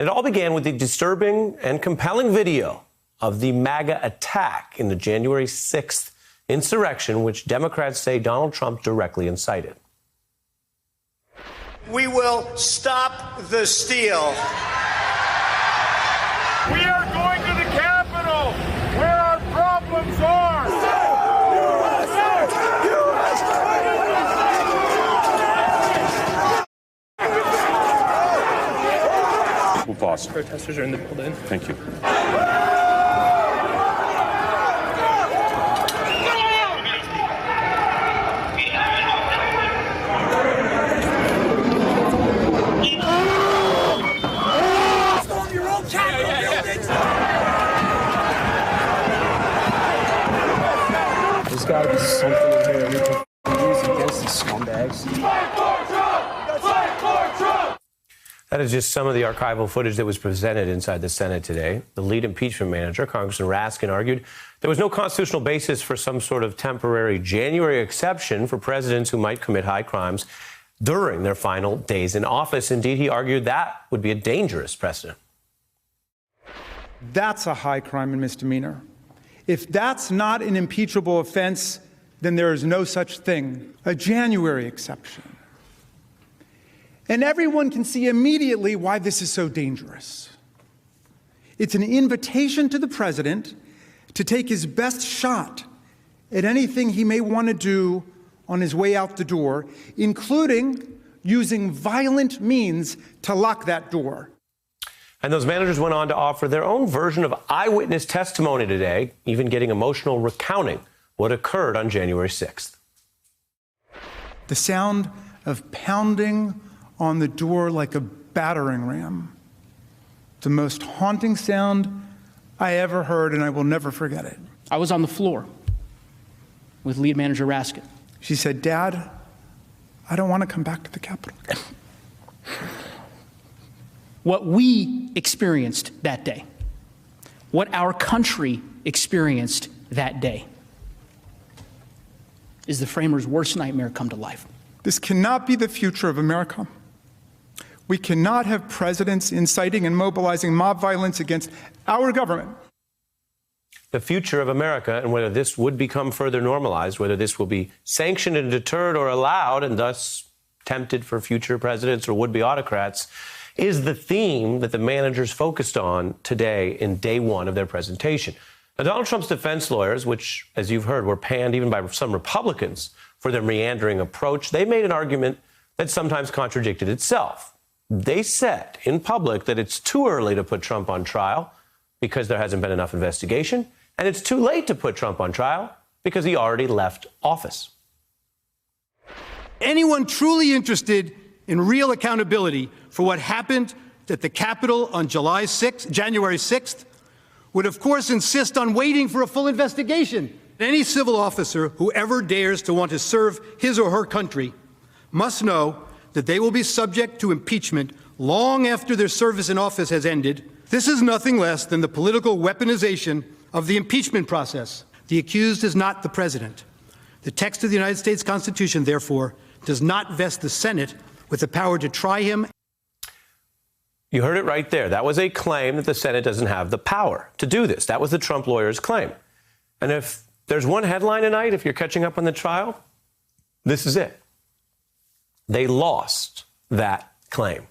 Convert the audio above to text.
It all began with the disturbing and compelling video of the MAGA attack in the January 6th insurrection, which Democrats say Donald Trump directly incited. We will stop the steal. We are going to the Capitol, where our problems are. We'll pause. Protesters are in the building. Thank you. There's got to be something in here we can use against these scumbags. That is just some of the archival footage that was presented inside the Senate today. The lead impeachment manager, Congressman Raskin, argued there was no constitutional basis for some sort of temporary January exception for presidents who might commit high crimes during their final days in office. Indeed, he argued that would be a dangerous precedent. That's a high crime and misdemeanor. If that's not an impeachable offense, then there is no such thing, a January exception. And everyone can see immediately why this is so dangerous. It's an invitation to the president to take his best shot at anything he may want to do on his way out the door, including using violent means to lock that door. And those managers went on to offer their own version of eyewitness testimony today, even getting emotional recounting what occurred on January 6th. The sound of pounding on the door like a battering ram. The most haunting sound I ever heard, and I will never forget it. I was on the floor with lead manager Raskin. She said, "Dad, I don't want to come back to the Capitol." What we experienced that day, what our country experienced that day, is the framers' worst nightmare come to life. This cannot be the future of America. We cannot have presidents inciting and mobilizing mob violence against our government. The future of America, and whether this would become further normalized, whether this will be sanctioned and deterred or allowed and thus tempted for future presidents or would-be autocrats, is the theme that the managers focused on today in day one of their presentation. Now, Donald Trump's defense lawyers, which, as you've heard, were panned even by some Republicans for their meandering approach, they made an argument that sometimes contradicted itself. They said in public that it's too early to put Trump on trial because there hasn't been enough investigation, and it's too late to put Trump on trial because he already left office. Anyone truly interested in real accountability for what happened at the Capitol on January 6th, would of course insist on waiting for a full investigation. Any civil officer who ever dares to want to serve his or her country must know that they will be subject to impeachment long after their service in office has ended. This is nothing less than the political weaponization of the impeachment process. The accused is not the president. The text of the United States Constitution, therefore, does not vest the Senate with the power to try him. You heard it right there. That was a claim that the Senate doesn't have the power to do this. That was the Trump lawyers' claim. And if there's one headline tonight, if you're catching up on the trial, this is it. They lost that claim.